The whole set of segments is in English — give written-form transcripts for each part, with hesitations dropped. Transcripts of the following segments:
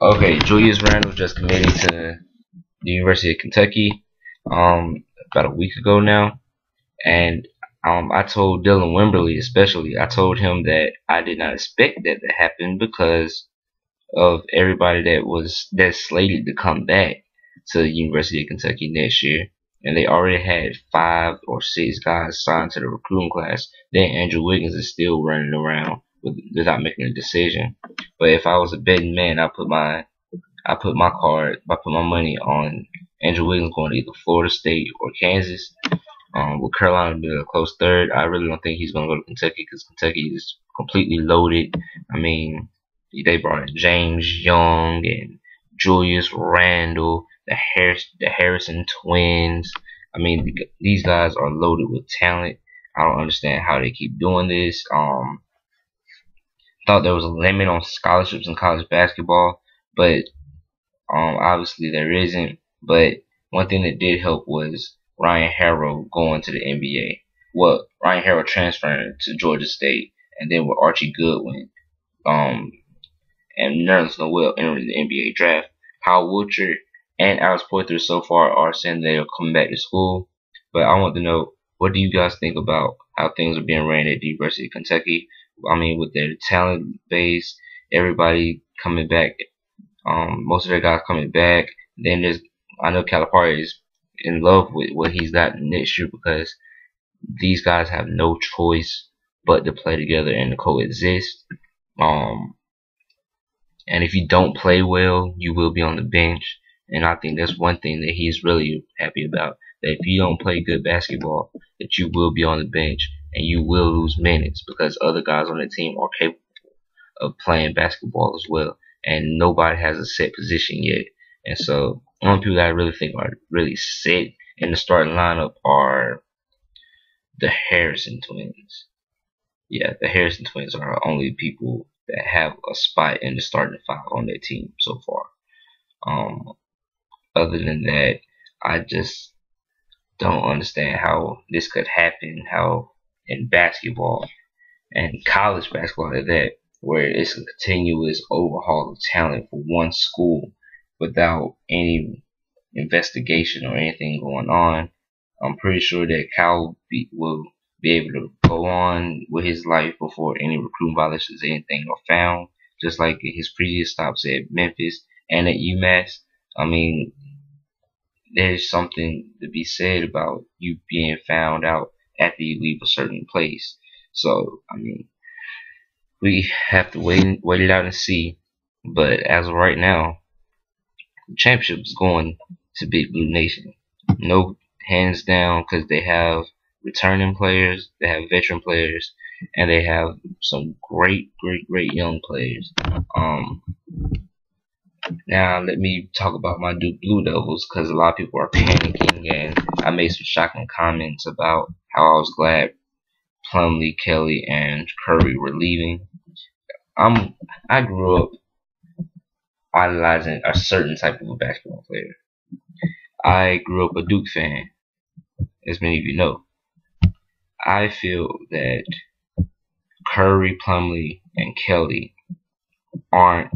Okay, Julius Randle just committed to the University of Kentucky about a week ago now, and I told Dylan Wimberly especially. I told him that I did not expect that to happen because of everybody that's slated to come back to the University of Kentucky next year, and they already had 5 or 6 guys signed to the recruiting class. Then Andrew Wiggins is still running around without making a decision. But if I was a betting man, I put my money on Andrew Wiggins going to either Florida State or Kansas. With Carolina being a close third, I really don't think he's going to go to Kentucky because Kentucky is completely loaded. I mean, they brought in James Young and Julius Randle, the Harrison twins. I mean, these guys are loaded with talent. I don't understand how they keep doing this. Thought there was a limit on scholarships in college basketball, but obviously there isn't. But one thing that did help was Ryan Harrow going to the NBA. Well, Ryan Harrow transferring to Georgia State, and then with Archie Goodwin, um, and Nerlens Noel entering the NBA draft. Kyle Wiltshire and Alex Poythress so far are saying they're coming back to school. But I want to know, what do you guys think about how things are being ran at the University of Kentucky? I mean, with their talent base, everybody coming back, most of their guys coming back. Then I know Calipari is in love with what he's got next year because these guys have no choice but to play together and to coexist. Um, and if you don't play well, you will be on the bench. And I think that's one thing that he's really happy about. That if you don't play good basketball, that you will be on the bench and you will lose minutes because other guys on the team are capable of playing basketball as well. And nobody has a set position yet. And so, only people that I really think are really set in the starting lineup are the Harrison twins. Yeah, the Harrison twins are the only people that have a spot in the starting five on their team so far. Um, Other than that, I just don't understand how this could happen. How in basketball and college basketball at that, where it's a continuous overhaul of talent for one school without any investigation or anything going on. I'm pretty sure that will be able to go on with his life before any recruiting violations or anything are found, just like his previous stops at Memphis and at UMass. I mean, there's something to be said about you being found out after you leave a certain place. So, I mean, we have to wait it out and see. But as of right now, the championship is going to Big Blue Nation. No, hands down, because they have returning players, they have veteran players, and they have some great young players. Um, Now let me talk about my Duke Blue Devils because a lot of people are panicking, and I made some shocking comments about how I was glad Plumlee, Kelly, and Curry were leaving. I grew up idolizing a certain type of a basketball player. I grew up a Duke fan, as many of you know. I feel that Curry, Plumlee, and Kelly aren't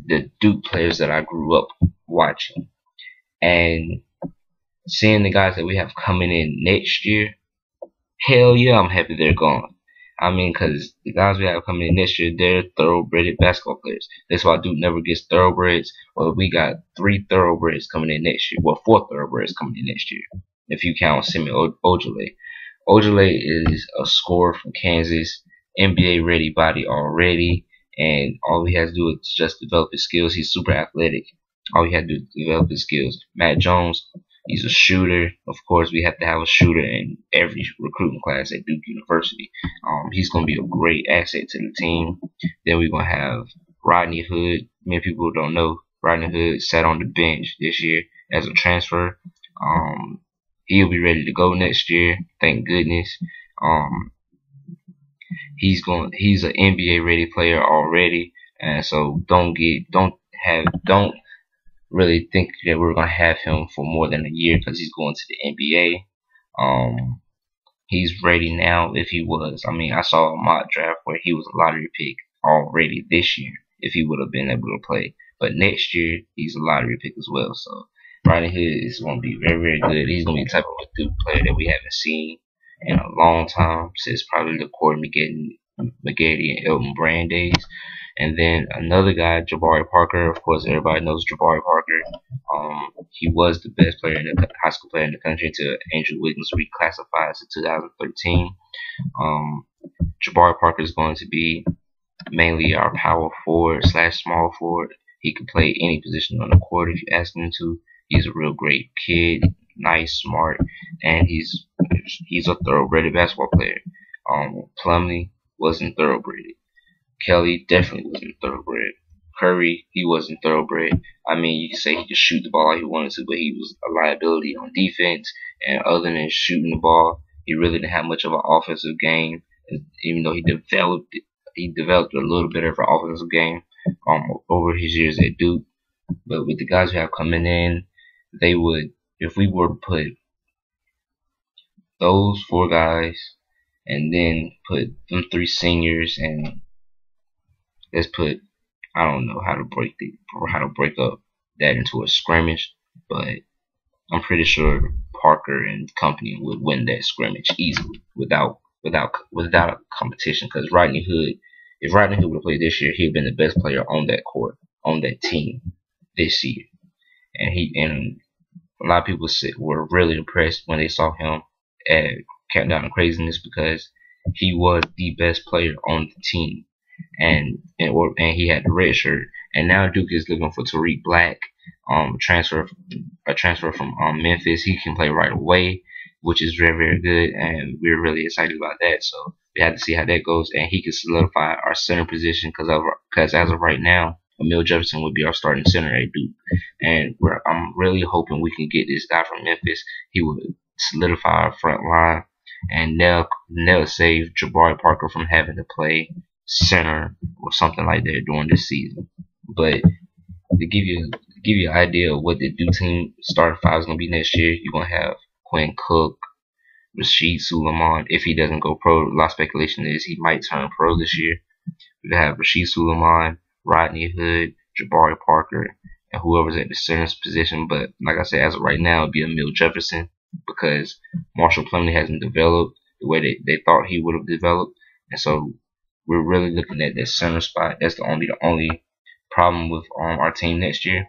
the Duke players that I grew up watching. And seeing the guys that we have coming in next year, hell yeah, I'm happy they're gone. I mean, because the guys we have coming in next year, they're thoroughbred basketball players. That's why Duke never gets thoroughbreds. Well, we got 3 thoroughbreds coming in next year. Well, 4 thoroughbreds coming in next year, if you count Semi Ojale. Ojale is a scorer from Kansas, NBA ready body already, and all he has to do is just develop his skills. He's super athletic. All he had to do is develop his skills. Matt Jones, he's a shooter. Of course, we have to have a shooter in every recruiting class at Duke University. He's going to be a great asset to the team. Then we're going to have Rodney Hood. Many people don't know Rodney Hood sat on the bench this year as a transfer. He'll be ready to go next year. Thank goodness. Um, he's an NBA ready player already, and so don't really think that we're gonna have him for more than a year because he's going to the NBA. He's ready now if he was. I mean, I saw a mock draft where he was a lottery pick already this year, if he would have been able to play. But next year he's a lottery pick as well. So Rodney Hood is going to be very, very good. He's going to be the type of a Duke player that we haven't seen in a long time, since probably the Corey McGetty and Elton Brand days. And then another guy, Jabari Parker. Of course, everybody knows Jabari Parker. He was the best player in the high school player in the country until Andrew Wiggins reclassified to 2013. Jabari Parker is going to be mainly our power forward slash small forward. He can play any position on the court if you ask him to. He's a real great kid, nice, smart, and he's a thoroughbred basketball player. Plumlee wasn't thoroughbred. Kelly definitely wasn't thoroughbred. Curry, he wasn't thoroughbred. I mean, you can say he could shoot the ball like he wanted to, but he was a liability on defense. And other than shooting the ball, he really didn't have much of an offensive game. Even though he developed a little bit of an offensive game over his years at Duke. But with the guys who have coming in, they would, if we were to put those four guys and then put them three seniors, and let's put, I don't know how to break up that into a scrimmage, but I'm pretty sure Parker and company would win that scrimmage easily without a competition. Because if Rodney Hood would have played this year, he'd been the best player on that court, on that team this year. And a lot of people were really impressed when they saw him at Countdown to Craziness, because he was the best player on the team, and he had the red shirt. And now Duke is looking for Tariq Black, a transfer from Memphis. He can play right away, which is very, very good, and we're really excited about that. So we have to see how that goes, and he can solidify our center position, because as of right now, Emil Jefferson would be our starting center at Duke, and I'm really hoping we can get this guy from Memphis. He would solidify our front line, and they'll save Jabari Parker from having to play center or something like that during this season. But to give you an idea of what the Duke team starting five is gonna be next year, you're gonna have Quinn Cook, Rasheed Suleiman. If he doesn't go pro, a lot of speculation is he might turn pro this year. We have Rasheed Suleiman, Rodney Hood, Jabari Parker, and whoever's at the center position. But like I said, as of right now, it'd be Emil Jefferson, because Marshall Plumlee hasn't developed the way they thought he would have developed, and so we're really looking at that center spot. That's the only problem with our team next year.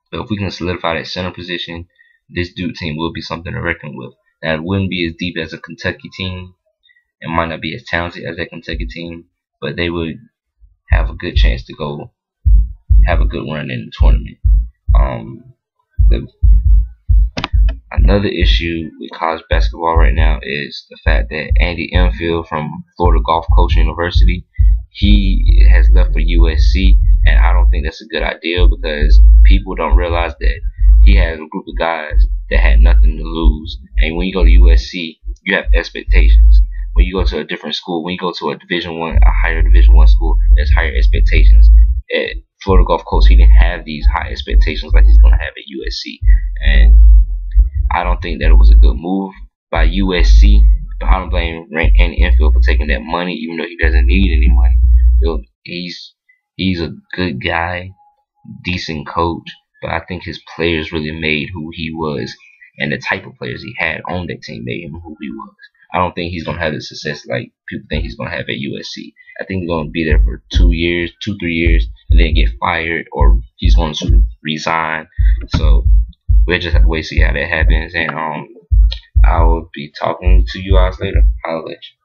But if we can solidify that center position, this Duke team will be something to reckon with. Now, it wouldn't be as deep as a Kentucky team. It might not be as talented as that Kentucky team, but they would have a good chance to go have a good run in the tournament. Another issue with college basketball right now is the fact that Andy Enfield from Florida Gulf Coast University, he has left for USC, and I don't think that's a good idea, because people don't realize that he has a group of guys that had nothing to lose. And when you go to USC, you have expectations. When you go to a different school, when you go to a higher Division I school, there's higher expectations. At Florida Gulf Coast, he didn't have these high expectations like he's going to have at USC, and I don't think that it was a good move by USC. But I don't blame Andy Enfield for taking that money, even though he doesn't need any money. He's a good guy, decent coach, but I think his players really made who he was, and the type of players he had on that team made him who he was. I don't think he's gonna have the success like people think he's gonna have at USC. I think he's gonna be there for 2 years, 3 years, and then get fired, or he's going to resign. So we'll just have to wait to see how that happens, and I will be talking to you guys later. I'll let you.